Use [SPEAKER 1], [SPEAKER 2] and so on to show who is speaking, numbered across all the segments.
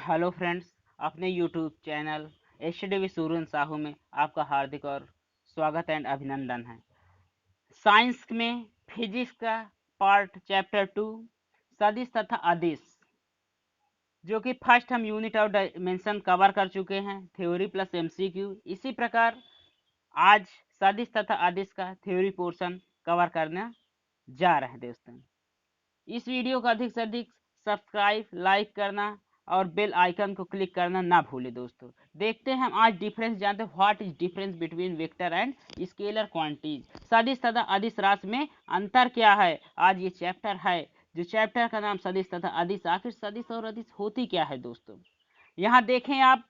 [SPEAKER 1] Hello friends, अपने YouTube channel HD with सूरन साहू में आपका हार्दिक और स्वागत एंड अभिनंदन है। साइंस में फिजिक्स का पार्ट चैप्टर 2 सदिश तथा अदिश, जो कि फर्स्ट हम यूनिट ऑफ डायमेंशन कवर कर चुके हैं, थ्योरी प्लस एमसीक्यू। इसी प्रकार आज सदिश तथा अदिश का थ्योरी पोर्शन कवर करने जा रहे हैं दोस्तों। इस वीडियो को अधिक से अधिक सब्सक्राइब, लाइक करना और बेल आइकन को क्लिक करना ना भूलें दोस्तों। देखते हैं हम आज डिफरेंस जानते हैं, what is difference between vector and scalar quantities. सदिश तथा अदिश राशि में अंतर क्या है, आज ये चैप्टर है, जो चैप्टर का नाम सदिश तथा अदिश। आखिर सदिश और अदिश होती क्या है दोस्तों, यहाँ देखें आप।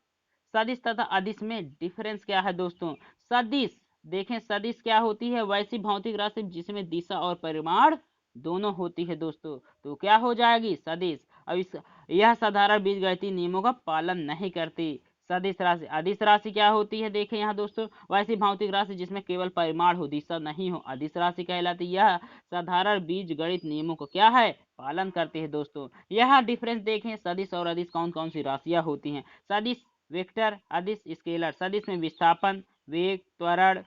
[SPEAKER 1] सदिश तथा अदिश में डिफरेंस क्या है दोस्तों। सदिश देखें, सदिश क्या होती है, वैसी भौतिक राशि जिसमें दिशा और परिमाण दोनों होती है दोस्तों, तो क्या हो जाएगी सदिश। अब इस यह साधारण बीजगणितीय नियमों का पालन नहीं करती। सदिश राशि। अदिश राशि क्या होती है, देखें यहाँ दोस्तों, वैसी भौतिक राशि जिसमें केवल परिमाण हो, दिशा नहीं हो, अदिश राशि कहलाती है। यह साधारण बीजगणित नियमों को क्या है, पालन करती है दोस्तों। यह डिफरेंस देखें, सदिश और अदिश कौन कौन सी राशियां होती हैं। सदिश वेक्टर, अदिश स्केलर। सदिश में विस्थापन, वेग, त्वरण,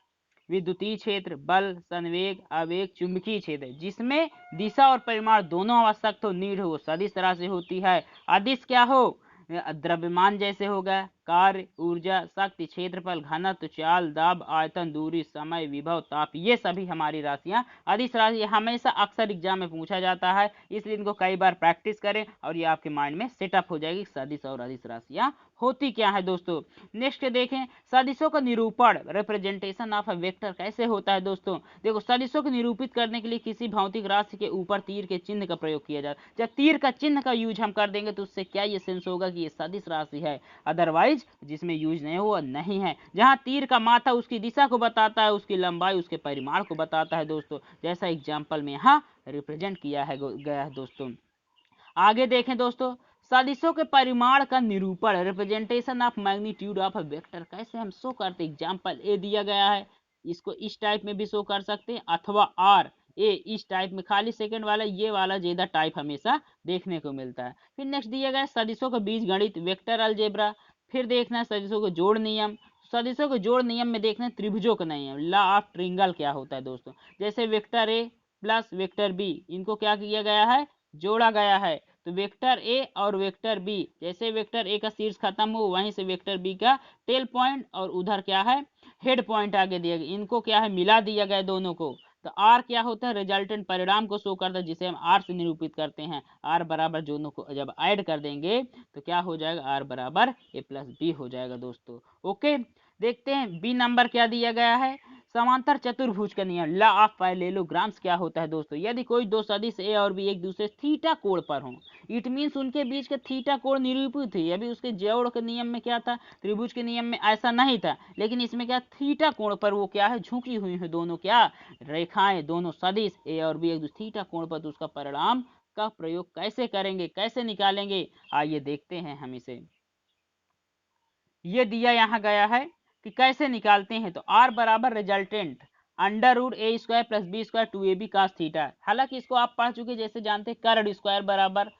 [SPEAKER 1] विद्युतीय क्षेत्र, बल, संवेग, आवेग, चुंबकीय क्षेत्र, जिसमें दिशा और परिमाण दोनों आवश्यक हो, नीड हो, सदिश राशि होती है। अदिश क्या हो, द्रव्यमान जैसे हो गया, कार्य, ऊर्जा, शक्ति, क्षेत्रफल, घनत्व, चाल, दाब, आयतन, दूरी, समय, विभव, ताप, ये सभी हमारी राशियां अदिश राशि। हमेशा अक्सर एग्जाम में पूछा जाता है, इसलिए इनको कई बार प्रैक्टिस करें और ये आपके माइंड में सेटअप हो जाएगी। सदिश और अदिश राशियां होती क्या है दोस्तों। नेक्स्ट देखें, सदिशों का निरूपण, रिप्रेजेंटेशन ऑफ अ वेक्टर कैसे होता है दोस्तों। देखो, सदिशों को निरूपित करने के लिए किसी भौतिक राशि के ऊपर तीर के चिन्ह का प्रयोग किया जाता है। जब तीर का चिन्ह का यूज हम कर देंगे तो उससे क्या ये सेंस होगा कि ये सदिश राशि है। अदरवाइज जिसमें यूज नहीं हुआ नहीं है। जहां तीर का माथा उसकी दिशा को बताता है, उसकी लंबाई उसके परिमाण को बताता है दोस्तों, जैसा एग्जाम्पल में यहाँ रिप्रेजेंट किया है गया है दोस्तों। आगे देखें दोस्तों, सदिशों के परिमाण का निरूपण, representation of magnitude of a vector कैसे हम शो करते। एग्जाम्पल ए दिया गया है, इसको इस टाइप में भी शो कर सकते हैं, अथवा आर ए इस टाइप में, खाली सेकंड वाला ये वाला ज्यादा टाइप हमेशा देखने को मिलता है। फिर नेक्स्ट दिया गया सदिशों का बीज गणित, वेक्टर अलजेब्रा। फिर देखना है सदिशों को जोड़ नियम। सदिशों के जोड़ नियम में देखना है त्रिभुजों का नियम, लॉ ऑफ ट्रिंगल क्या होता है दोस्तों। जैसे वेक्टर ए प्लस वेक्टर बी, इनको क्या किया गया है, जोड़ा गया है। तो वेक्टर ए और वेक्टर बी, जैसे वेक्टर ए का शीर्ष खत्म हो, वहीं से वेक्टर बी का टेल पॉइंट और उधर क्या है, हेड पॉइंट आगे दिया गया, इनको क्या है, मिला दिया गया दोनों को। तो आर क्या होता है, रिजल्टेंट परिणाम को शो करता है, जिसे हम आर से निरूपित करते हैं। आर बराबर दोनों को जब ऐड कर देंगे तो क्या हो जाएगा, आर बराबर ए प्लस बी हो जाएगा दोस्तों। ओके, देखते हैं बी नंबर क्या दिया गया है, समांतर चतुर्भुज का नियम, लॉ ऑफ पैरेललोग्राम्स क्या होता है दोस्तों। यदि कोई दो सदिश ए और बी एक दूसरे थीटा कोण पर हों, इट मीन्स उनके बीच का थीटा कोण निरूपित है। अभी उसके जोड़ के नियम में क्या था, त्रिभुज के नियम में ऐसा नहीं था, लेकिन इसमें क्या, थीटा कोण पर वो क्या है, झुकी हुई है दोनों क्या, रेखाएं, दोनों सदिश ए और बी एक दूसरे थीटा कोण पर। तो उसका परिणाम का प्रयोग कैसे करेंगे, कैसे निकालेंगे, आइए देखते हैं हम इसे। ये दिया यहाँ गया है कि कैसे निकालते हैं। तो आर बराबर रिजल्टेंट अंडर रूट ए square plus B square 2ab cos theta. हालांकि इसको आप पढ़ चुके, जैसे जानते हैं कर्ण स्क्वायर बराबर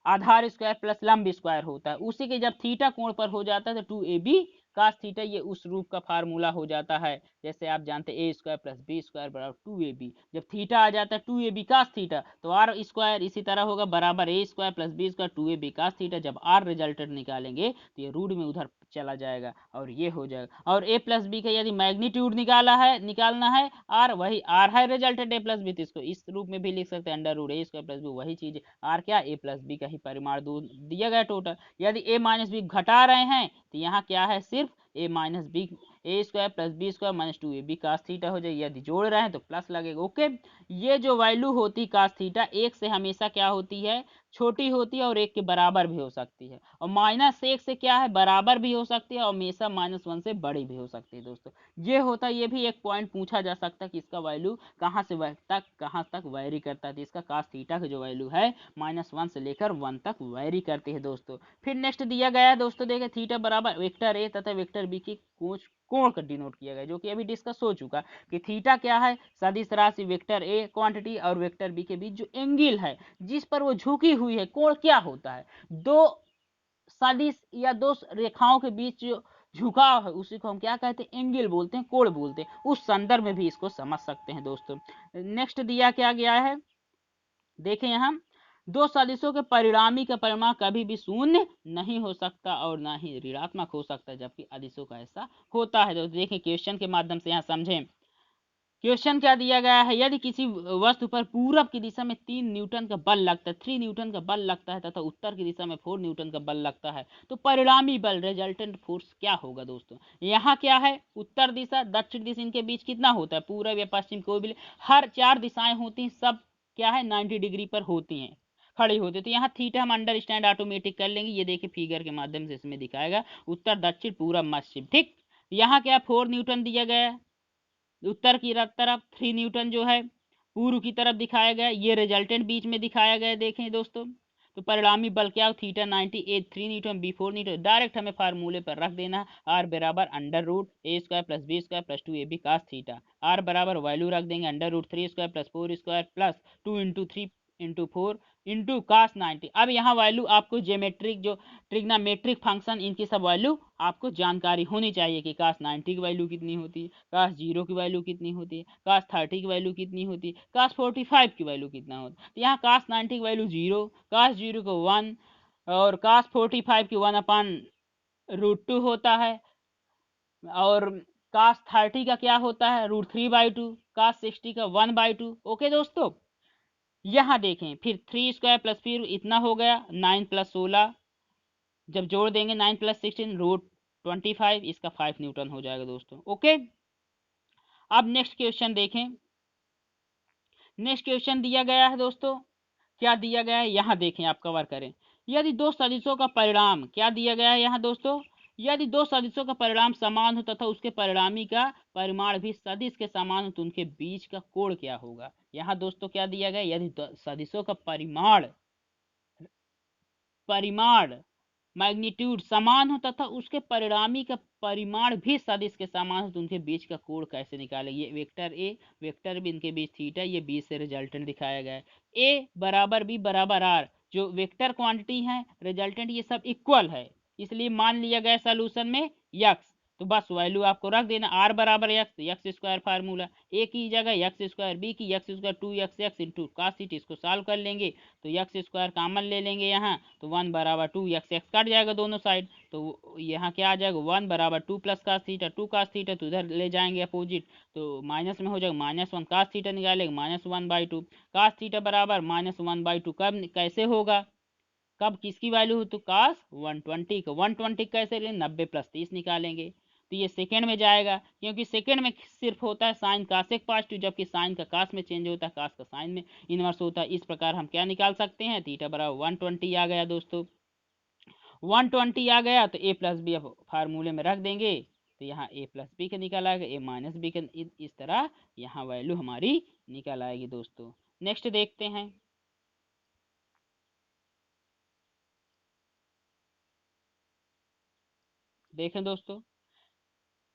[SPEAKER 1] आधार स्क्वायर प्लस लंब स्क्वायर होता है। उसी के जब थीटा कोण पर हो जाता है तो 2ab cos थीटा, ये उस रूप का फार्मूला हो जाता है। जैसे आप जानते हैं A square plus B square बराबर 2ab, जब थीटा आ जाता है 2ab cos थीटा, तो आर स्क्वायर इसी तरह होगा बराबर A square plus B square 2ab cos theta. जब आर रिजल्टेंट निकालेंगे तो ये रूट में उधर चला जाएगा और ये हो जाएगा। और ए प्लस बी का यदि मैग्नीट्यूड निकालना है आर, वही आर है रिजल्टेंट ए प्लस बी, तो इसको इस रूप में भी लिख सकते हैं, अंडर रूट ए स्क्वायर प्लस बी, वही चीज आर क्या, ए प्लस बी का ही परिमाण दिया गया टोटल। यदि ए माइनस बी घटा रहे हैं तो यहाँ क्या है, सिर्फ A minus B, A square plus B square minus 2ab cos theta हो जाएगी। यदि जोड़ रहे हैं तो प्लस लगेगा। ओके, ये जो वैल्यू होती cos थीटा एक से हमेशा क्या होती है, छोटी होती है और एक के बराबर भी हो सकती है, और माइनस एक से क्या है, बराबर भी हो सकती है, और हमेशा -1 से बड़ी भी हो सकती है दोस्तों। ये होता है, ये भी एक पॉइंट पूछा जा सकता है कि इसका वैल्यू कहाँ से कहाँ तक वेरी करता है। तो इसका cos थीटा का जो वैल्यू है -1 से लेकर 1 तक वेरी करती है दोस्तों। फिर नेक्स्ट दिया गया है दोस्तों, देखे थीटा बराबर वेक्टर ए तथा वेक्टर बी की कोण का डिनोट किया गया, जो कि अभी डिस्कस हो चुका कि थीटा क्या है, सदिश राशि वेक्टर ए क्वांटिटी और वेक्टर बी के बीच जो एंगल है जिस पर वो झुकी हुई है, कोण क्या होता है, दो सदिश या दो रेखाओं के बीच जो झुकाव है उसी को हम क्या कहते हैं, एंगल बोलते हैं, कोण बोलते हैं। उस संदर्भ में भी इसको समझ सकते हैं दोस्तों। नेक्स्ट दिया क्या गया है, देखें यहाँ, दो सदिशों के परिणामी का परिमाण कभी भी शून्य नहीं हो सकता और ना ही ऋणात्मक हो सकता, जबकि अदिशों का ऐसा होता है। तो देखें क्वेश्चन के माध्यम से यहाँ समझें। क्वेश्चन क्या दिया गया है, यदि किसी वस्तु पर पूरब की दिशा में 3 न्यूटन का बल लगता है, 3 न्यूटन का बल लगता है तथा उत्तर की दिशा में 4 न्यूटन का बल लगता है, तो परिणामी बल रिजल्टेंट फोर्स क्या होगा दोस्तों। यहाँ क्या है, उत्तर दिशा दक्षिण दिशा इनके बीच कितना होता है, पूरब या पश्चिम कोई भी हर 4 दिशाएं होती हैं, सब क्या है 90 डिग्री पर होती हैं, खड़ी होती है। तो यहाँ थीटा हम अंडरस्टैंड ऑटोमेटिक कर लेंगे, ये देखिए फिगर के माध्यम से इसमें दिखाएगा उत्तर दक्षिण पूरब पश्चिम, ठीक। यहाँ क्या 4 न्यूटन दिया गया है, उत्तर की तरफ 3 न्यूटन जो है पूर्व की तरफ दिखाया गया, ये रिजल्टेंट बीच में दिखाया गया, देखें दोस्तों। तो परिणामी बल क्या हो, theta 98 3 newton b 4 newton, direct हमें फार्मूले पर रख देना, आर बराबर under root A square plus B square plus 2 a b cos theta, R बराबर वैल्यू रख देंगे under root 3 square plus 4 square plus 2 into 3 into 4 into cos 90। अब यहाँ वैल्यू आपको ज्योमेट्रिक जो ट्रिग्नोमेट्रिक फंक्शन इनकी सब वैल्यू आपको जानकारी होनी चाहिए कि कास 90 की वैल्यू कितनी होती है, कास 0 की वैल्यू कितनी होती है, कास 30 की वैल्यू कितनी होती है, कास 45 की वैल्यू कितना होता है। तो यहाँ कास 90 की वैल्यू 0, कास 0 को 1 और कास 45 की 1/√2 होता है, और कास 30 का क्या होता है √3/2, कास 60 का 1/2। ओके दोस्तों, यहाँ देखें फिर 3 स्क्वायर प्लस फिर इतना हो गया 9 प्लस 16, जब जोड़ देंगे 9 प्लस 16 √25, इसका 5 न्यूटन हो जाएगा दोस्तों। ओके, अब नेक्स्ट क्वेश्चन देखें। नेक्स्ट क्वेश्चन दिया गया है दोस्तों, क्या दिया गया है यहाँ देखें, आप कवर करें। यदि दो सदिशों का परिणाम, क्या दिया गया है यहाँ दोस्तों, यदि दो सदिशों का परिणाम समान हो तथा उसके परिणामी का परिमाण भी सदिश के समान हो तो उनके बीच का कोण क्या होगा। यहाँ दोस्तों क्या दिया गया, यदि सदिशों का परिमाण मैग्नीट्यूड समान हो तथा उसके परिणामी का परिमाण भी सदिश के समान हो तो उनके बीच का कोण कैसे निकाले। ये वेक्टर ए वेक्टर बी इनके बीच थीटा, ये बी से रिजल्टेंट दिखाया गया है। ए बराबर बी बराबर आर, जो वेक्टर क्वांटिटी है रिजल्टेंट ये सब इक्वल है, इसलिए मान लिया गया सोल्यूशन में यक्स। तो बस वैल्यू आपको रख देना, आर बराबर x, x square formula, a की जगह यक्स स्क्वायर, बी की x square 2x x into cos theta, इसको सॉल्व कर लेंगे तो यक्स स्क्वायर कॉमन ले लेंगे यहाँ, तो 1 बराबर 2x एक्स कट जाएगा दोनों साइड, तो यहाँ क्या आ जाएगा 1 बराबर 2 प्लस कास थीटा, 2 कास थीटा तो उधर ले जाएंगे अपोजिट, तो माइनस में हो जाएगा -1 कास थीटा निकालेंगे -1/2 कास थीटा बराबर -1/2। कब कैसे होगा, कब किसकी वैल्यू हो, तो कास 120 का 120 कैसे लें 90 प्लस 30 निकालेंगे, तो ये सेकेंड में जाएगा, क्योंकि सेकेंड में सिर्फ होता है साइन कासेक पॉजिटिव, जबकि साइन का कास में चेंज होता है, कास का साइन में इन्वर्स होता है। इस प्रकार हम क्या निकाल सकते हैं, थीटा बराबर 120 आ गया दोस्तों। 120 आ गया तो ए प्लस बी अब फार्मूले में रख देंगे, तो यहाँ ए प्लस बी का निकल आएगा, ए माइनस बी का, इस तरह यहाँ वैल्यू हमारी निकल आएगी दोस्तों। नेक्स्ट देखते हैं। देखें दोस्तों,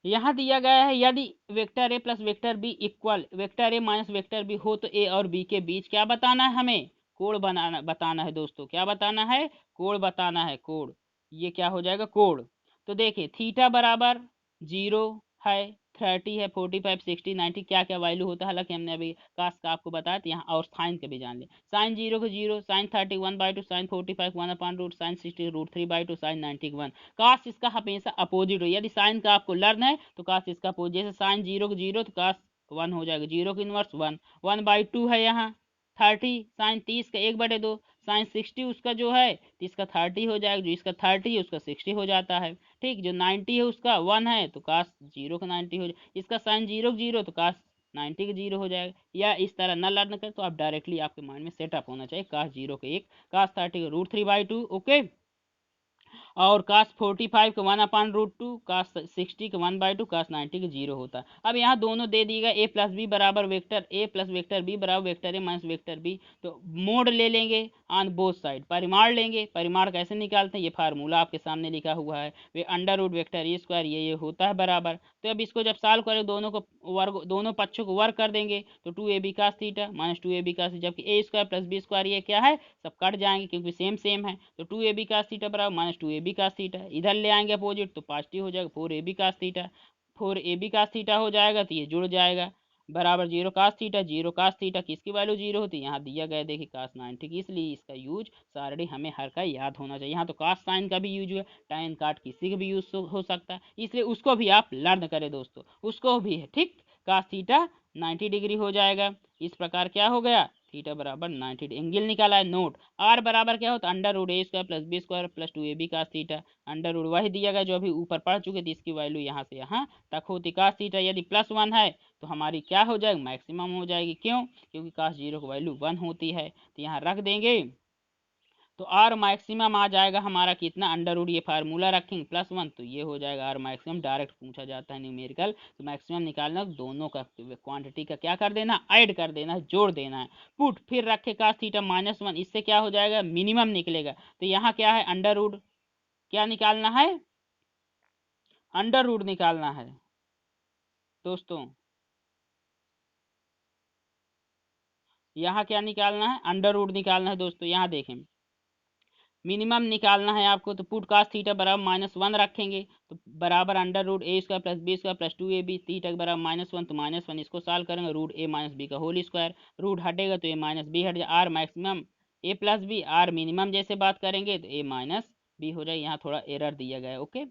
[SPEAKER 1] यहाँ दिया गया है यदि वेक्टर ए plus vector b equal vector ए माइनस वेक्टर बी हो तो ए और बी के बीच क्या बताना है, हमें कोण बताना है दोस्तों। क्या बताना है, कोण बताना है, कोण। ये क्या हो जाएगा, कोण। तो देखिए थीटा बराबर 0 है, 30 है, 45 60 90 क्या क्या वैल्यू होता है, हालांकि हमने अभी कास का आपको बताया था यहाँ, और साइन का भी जान ले। साइन 0 को 0, साइन 30 1/2, साइन 45 1/√, साइन 60 √3/2, साइन 90 1। कास इसका हमेशा अपोजिट हो, यदि साइन का आपको लर्न है तो कास इसका अपोजिट, जैसे साइन 0 को 0 तो कास 1 हो जाएगा, 0 की इनवर्स 1, 1/2 है यहाँ। 30 साइन 30 का 1/2, साइन 60 उसका जो है तो इसका 30 हो जाएगा, जो इसका 30 है उसका 60 हो जाता है, ठीक। जो 90 है उसका 1 है तो कास 0 का 90 हो जाएगा, इसका साइन 0 का 0 तो कास 90 का 0 हो जाएगा। या इस तरह न लर्न करें तो आप डायरेक्टली आपके माइंड में सेटअप होना चाहिए, कास 0 का 1, कास 30 का √3/2, ओके। और कास 45 का 1/√2, कास 60 का 1/2, कास 90 का 0 होता है। अब यहाँ दोनों दे दिएगा ए प्लस बी बराबर वेक्टर ए प्लस वेक्टर बी बराबर वेक्टर ए माइनस वेक्टर बी, तो मोड ले लेंगे ऑन बोथ साइड, परिमाण लेंगे। परिमाण कैसे निकालते हैं, ये फार्मूला आपके सामने लिखा हुआ है, वे under root vector A square ये होता है बराबर। तो अब इसको जब सॉल्व करें दोनों को वर्ग, दोनों पक्षों को वर्ग कर देंगे तो 2ab cos theta minus 2ab कास, जबकि ए स्क्वायर प्लस बी स्क्वायर ये क्या है सब कट जाएंगे क्योंकि सेम सेम है, तो 2ab कास थीटा बराबर -2ab बी कास थीटा, इधर ले आएंगे अपोजिट तो पॉजिटिव हो जाएगा 4ab cos theta, 4ab cos theta हो जाएगा तो ये जुड़ जाएगा बराबर 0 कास थीटा किसकी वैल्यू 0 होती है, यहाँ दिया गया देखिए कास 90 की, इसलिए इसका यूज सारणी हमें हर का याद होना चाहिए। यहाँ तो कास साइन का भी यूज हुआ, टाइन काट किसी का भी यूज हो सकता है, इसलिए उसको भी आप लर्न करें दोस्तों, उसको भी है ठीक। कास थीटा 90 डिग्री हो जाएगा, इस प्रकार क्या हो गया थीटा बराबर 90 एंगल निकाला है। नोट आर बराबर क्या होता है अंडर रूट ए square plus B square plus 2ab cos theta, under root वही दिया गया जो अभी ऊपर पढ़ चुके थे, इसकी वैल्यू यहाँ से यहाँ तक होती। कास थीटा यदि +1 है तो हमारी क्या हो जाएगी मैक्सिमम हो जाएगी, क्यों क्योंकि कास 0 की वैल्यू 1 होती है, तो यहाँ रख देंगे तो आर मैक्सिमम आ जाएगा हमारा कितना अंडर रूट, ये फार्मूला रखेंगे +1 तो ये हो जाएगा आर मैक्सिमम, डायरेक्ट पूछा जाता है न्यूमेरिकल, तो मैक्सिमम निकालना दोनों का क्वांटिटी का क्या कर देना ऐड कर देना है, जोड़ देना है। पुट फिर रखे कास थीटा -1, इससे क्या हो जाएगा मिनिमम निकलेगा, तो यहाँ क्या है अंडर रूट क्या निकालना है, अंडर रूट निकालना है दोस्तों, यहाँ क्या निकालना है अंडर रूट निकालना है दोस्तों। यहाँ देखें मिनिमम निकालना है आपको, तो पुट कास थीटा बराबर -1 रखेंगे तो बराबर अंडर रूट ए square plus B square plus 2ab, theta के बराबर -1 तो -1 इसको सॉल्व करेंगे रूट ए माइनस बी का होल स्क्वायर, रूट हटेगा तो ए माइनस बी हट जाए, R maximum A plus B, R minimum जैसे बात करेंगे तो ए माइनस बी हो जाए, यहाँ थोड़ा एरर दिया गया है ओके।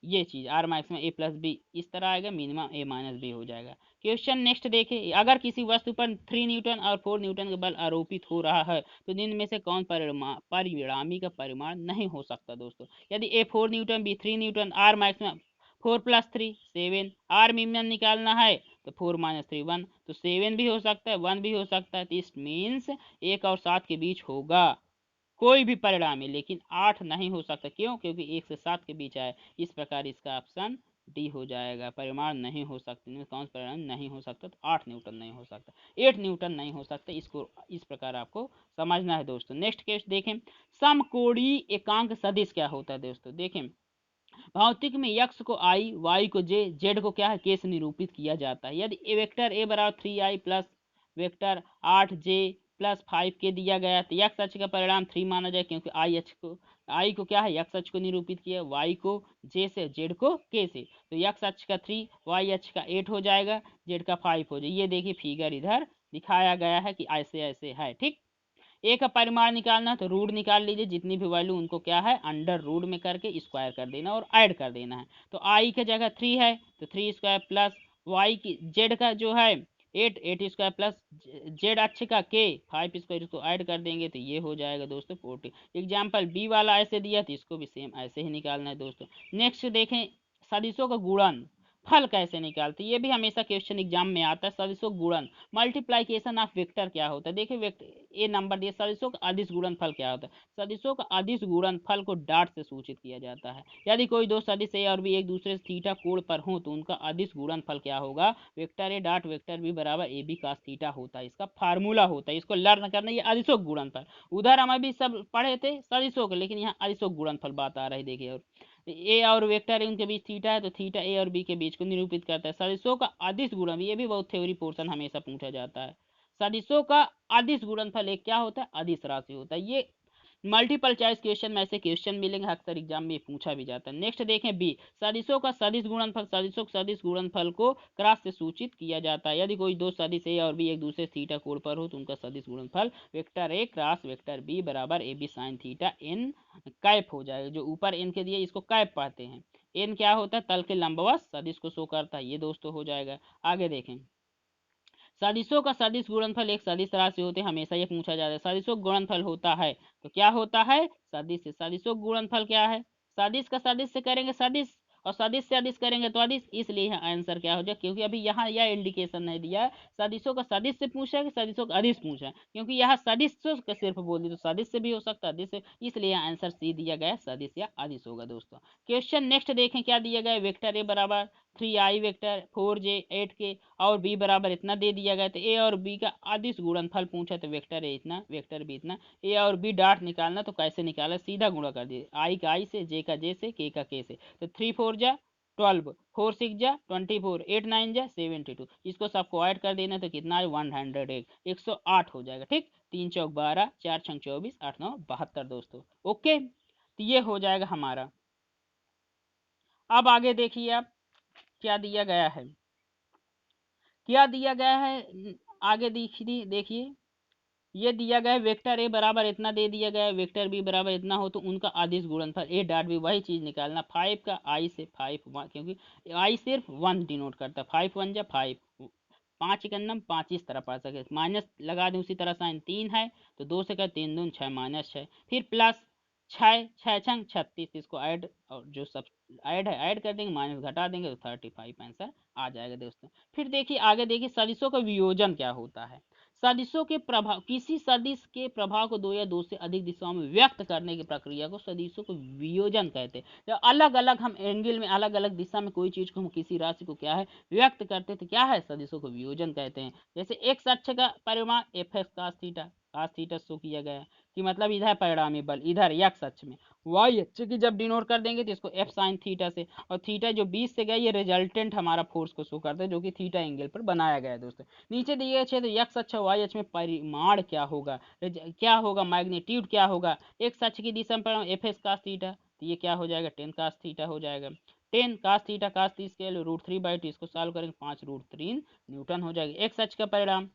[SPEAKER 1] ये चीज़ R maximum A plus B इस तरह आएगा, मिनिमम ए माइनस बी हो जाएगा। क्वेश्चन नेक्स्ट देखें, अगर किसी वस्तु पर 3 न्यूटन और 4 न्यूटन का बल आरोपित हो रहा है तो निम्न में से कौन परिणामी का परिमाण नहीं हो सकता दोस्तों। यदि a 4 newton b 3 newton, R maximum 4 + 3 7, R minimum निकालना है तो 4 - 3 1, तो 7 भी हो सकता है 1 भी हो सकता है, तो इस मीन्स 1 और 7 के बीच होगा कोई भी परिणाम है, लेकिन 8 नहीं हो सकता, क्यों क्योंकि 1 से 7 के बीच आए, इस प्रकार इसका ऑप्शन डी हो जाएगा, परिमाण नहीं हो सकते, इनमें कौन सा परिणाम नहीं हो सकता, तो 8 न्यूटन नहीं हो सकता, 8 न्यूटन नहीं हो सकता, इसको इस प्रकार आपको समझना है दोस्तों। नेक्स्ट केस देखें, समकोणीय एकांक सदिश क्या होता है दोस्तों। देखें भौतिक में यक्स को आई, वाई को जे, जेड को क्या है के से निरूपित किया जाता है। यदि ए वेक्टर ए बराबर 3i plus vector 8j plus 5k दिया गया तो यक्स अक्ष का परिणाम 3 माना जाए, क्योंकि आई को क्या है यक्स अक्ष को निरूपित किया, वाई को जे से, जेड को के से, तो यक्स अक्ष का 3, वाई अक्ष का 8 हो जाएगा, जेड का 5 हो जाएगा। ये देखिए फिगर इधर दिखाया गया है कि ऐसे ऐसे है ठीक। ए का परिमाण निकालना तो रूट निकाल लीजिए, जितनी भी वैल्यू उनको क्या है अंडर रूट में करके स्क्वायर कर देना और ऐड कर देना है। तो आई की जगह 3 है तो 3 स्क्वायर प्लस वाई की जेड का जो है 8 स्क्वायर प्लस जेड अक्ष का के 5 स्क्वायर, इसको ऐड कर देंगे तो ये हो जाएगा दोस्तों 40। एग्जाम्पल बी वाला ऐसे दिया तो इसको भी सेम ऐसे ही निकालना है दोस्तों। नेक्स्ट देखें सदिशों का गुणन फल कैसे निकालते, ये भी हमेशा क्वेश्चन एग्जाम में आता है। सदिशों गुणन मल्टीप्लाइकेशन ऑफ वेक्टर क्या होता है, देखिए वेक्टर ए नंबर दिए, सदिशों का अदिश गुणनफल क्या होता है। सदिशों का अदिश गुणनफल को डॉट से सूचित किया जाता है। यदि कोई दो सदिश ए और बी एक दूसरे से थीटा कोण पर हो तो उनका अदिश गुणनफल क्या होगा, vector a dot vector B बराबर ए बी कास थीटा होता है, इसका फार्मूला होता है, इसको लर्न करना। ये अदिशों गुणनफल उधर हम अभी सब पढ़े थे सदिशों के, लेकिन यहाँ अदिशों गुणनफल बात आ रही देखिए। और ए और वेक्टर उनके बीच थीटा है तो थीटा ए और बी के बीच को निरूपित करता है। सदिशों का अदिश गुणन, ये भी बहुत थ्योरी पोर्शन हमेशा पूछा जाता है। सदिशों का अदिश गुणनफल एक क्या होता है अदिश राशि होता है। ये मल्टीपल चॉइस क्वेश्चन में ऐसे क्वेश्चन मिलेंगे, अक्सर एग्जाम में पूछा भी जाता है। नेक्स्ट देखें बी, सदिशों का सदिश गुणनफल, सदिशों के सदिश गुणनफल को क्रॉस से सूचित किया जाता है। यदि कोई दो सदिश ए और बी एक दूसरे थीटा कोण पर हो तो उनका सदिश गुणनफल vector A cross vector B बराबर ए B sine theta N cap हो जाएगा। जो ऊपर एन के दिए इसको कैप पाते हैं। एन क्या होता है तल के लंबवत सदिश को शो करता है, ये दोस्तों हो जाएगा। आगे देखें सदिशों का सदिश गुणनफल एक सदिश राशि होते हैं, हमेशा ये पूछा जाता है। सदिशों गुणनफल होता है तो क्या होता है सदिश से। सदिशों गुणनफल क्या है, सदिश का सदिश से करेंगे सदिश और सदिश से अदिश करेंगे तो अदिश, इसलिए आंसर क्या हो जाए, क्योंकि अभी यहाँ यह इंडिकेशन नहीं दिया है सदिशों का सदिश से पूछा है कि सदिशों का अदिश पूछा है, क्योंकि यहाँ सदिश का सिर्फ बोल दी तो सदिश से भी हो सकता है अदिश से, इसलिए आंसर सी दिया गया सदिश या अदिश होगा दोस्तों। क्वेश्चन नेक्स्ट देखें क्या दिया गया, वेक्टर ए बराबर 3i वेक्टर 4j 8k और बी बराबर इतना दे दिया गया, तो ए और बी का अदिश गुणनफल पूछा तो वेक्टर ए इतना वेक्टर बी इतना, ए और बी डॉट निकालना तो कैसे निकाला सीधा गुणा कर दिए, आई का आई से, जे का जे से, के का के से, तो 3 4 जा 12, 4 6 जा 24, 8 9 जा 72, इसको सबको ऐड कर देना तो कितना है 108 108 हो जाएगा ठीक। 3 चौक 12 4 छंग 24 8 9 72 दोस्तों ओके। तो ये हो जाएगा हमारा। अब आगे देखिए आप क्या दिया गया है, क्या दिया गया है, आगे देखिए ये दिया गया है वेक्टर ए बराबर इतना दे दिया गया है, वेक्टर बी बराबर इतना हो तो उनका आदिश गुणनफल ए डॉट बी, वही चीज निकालना। 5 का आई से 5 1, क्योंकि आई सिर्फ 1 डिनोट करता है, 5 1 जा 5, 5 एकन्नम 5 इस तरह पढ़ सके, माइनस लगा दें उसी तरह साइन 3 है तो 2 से कर 3 दून 6 माइनस 6, फिर प्लस 6 6 छंग 36, इसको ऐड और जो सब ऐड है ऐड कर देंगे, माइनस घटा देंगे तो 35 आंसर आ जाएगा दोस्तों। फिर देखिए आगे देखिए सदिशों का वियोजन क्या होता है। सदिशों के प्रभाव, किसी सदिश के प्रभाव को दो या दो से अधिक दिशाओं में व्यक्त करने की प्रक्रिया को सदिशों को वियोजन कहते हैं। जब अलग अलग हम एंगल में अलग अलग दिशा में कोई चीज को हम किसी राशि को क्या है व्यक्त करते थे, क्या है सदिशों को वियोजन कहते हैं। जैसे एक्स अक्ष का परिमाण F x cos theta show किया गया है कि मतलब इधर परिणामी बल इधर एक्स अक्ष में, वाई अक्ष की जब डिनोट कर देंगे तो इसको एफ साइन थीटा से, और थीटा जो 20 से गया ये रिजल्टेंट हमारा फोर्स को शो करता है जो कि थीटा एंगल पर बनाया गया है दोस्तों। नीचे दिए गए क्षेत्र एक्स अक्ष वाई अक्ष में परिमाण क्या होगा, क्या होगा मैग्नीट्यूड क्या होगा। एक्स अक्ष की दिशा में एफ एस कास थीटा, तो ये क्या हो जाएगा 10 कास थीटा हो जाएगा। 10 कास थीटा कास 30 के √3/2, इसको सॉल्व करेंगे 5√3 न्यूटन हो जाएगा एक्स अक्ष का परिणाम।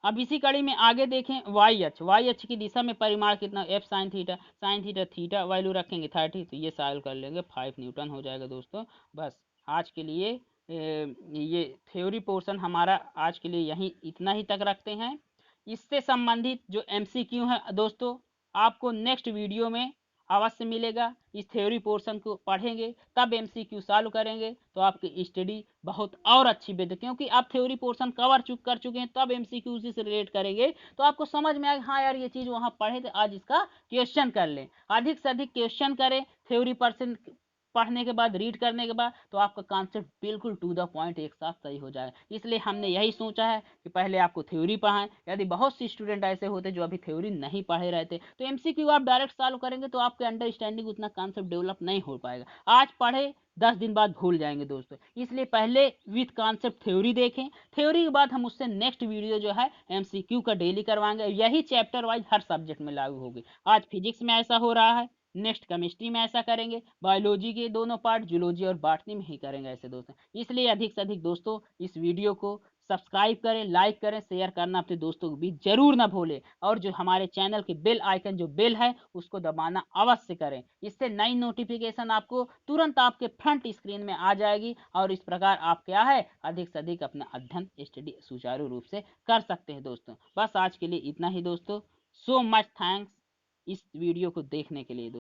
[SPEAKER 1] अब इसी कड़ी में आगे देखें वाई अक्ष की दिशा में परिमाण कितना, F sine theta theta value रखेंगे 30, तो ये सॉल्व कर लेंगे 5 न्यूटन हो जाएगा दोस्तों। बस आज के लिए ये थ्योरी पोर्शन हमारा आज के लिए यहीं इतना ही तक रखते हैं। इससे संबंधित जो एमसीक्यू है दोस्तों आपको नेक्स्ट वीडियो में अवश्य मिलेगा। इस थ्योरी पोर्शन को पढ़ेंगे तब एमसीक्यू सॉल्व करेंगे तो आपकी स्टडी बहुत और अच्छी बेहतर, क्योंकि आप थ्योरी पोर्शन कर चुके हैं तब एमसीक्यू उसी से रिलेट करेंगे तो आपको समझ में आएगा हाँ यार ये चीज़ वहाँ पढ़े थे, आज इसका क्वेश्चन कर लें। अधिक से अधिक क्वेश्चन करें थ्योरी पोर्शन पढ़ने के बाद, रीड करने के बाद, तो आपका कॉन्सेप्ट बिल्कुल टू द पॉइंट एक साथ सही हो जाएगा। इसलिए हमने यही सोचा है कि पहले आपको थ्योरी पढ़ाएं। यदि बहुत सी स्टूडेंट ऐसे होते जो अभी थ्योरी नहीं पढ़े रहते तो एमसीक्यू आप डायरेक्ट सॉल्व करेंगे तो आपके अंडरस्टैंडिंग उतना कॉन्सेप्ट डेवलप नहीं हो पाएगा। आज पढ़े 10 दिन बाद भूल जाएंगे दोस्तों, इसलिए पहले विथ कॉन्सेप्ट थ्योरी देखें, थ्योरी के बाद हम उससे नेक्स्ट वीडियो जो है एमसीक्यू का डेली करवाएंगे। यही चैप्टर वाइज हर सब्जेक्ट में लागू होगी। आज फिजिक्स में ऐसा हो रहा है, नेक्स्ट केमिस्ट्री में ऐसा करेंगे, बायोलॉजी के दोनों पार्ट जूलॉजी और बॉटनी में ही करेंगे ऐसे दोस्तों। इसलिए अधिक से अधिक दोस्तों इस वीडियो को सब्सक्राइब करें, लाइक करें, शेयर करना अपने दोस्तों को भी जरूर ना भूलें, और जो हमारे चैनल के बेल आइकन जो बेल है उसको दबाना अवश्य करें। इससे नई नोटिफिकेशन आपको तुरंत आपके फ्रंट स्क्रीन में आ जाएगी और इस प्रकार आप क्या है अधिक से अधिक अपना अध्ययन स्टडी सुचारू रूप से कर सकते हैं दोस्तों। बस आज के लिए इतना ही दोस्तों। सो मच थैंक्स इस वीडियो को देखने के लिए।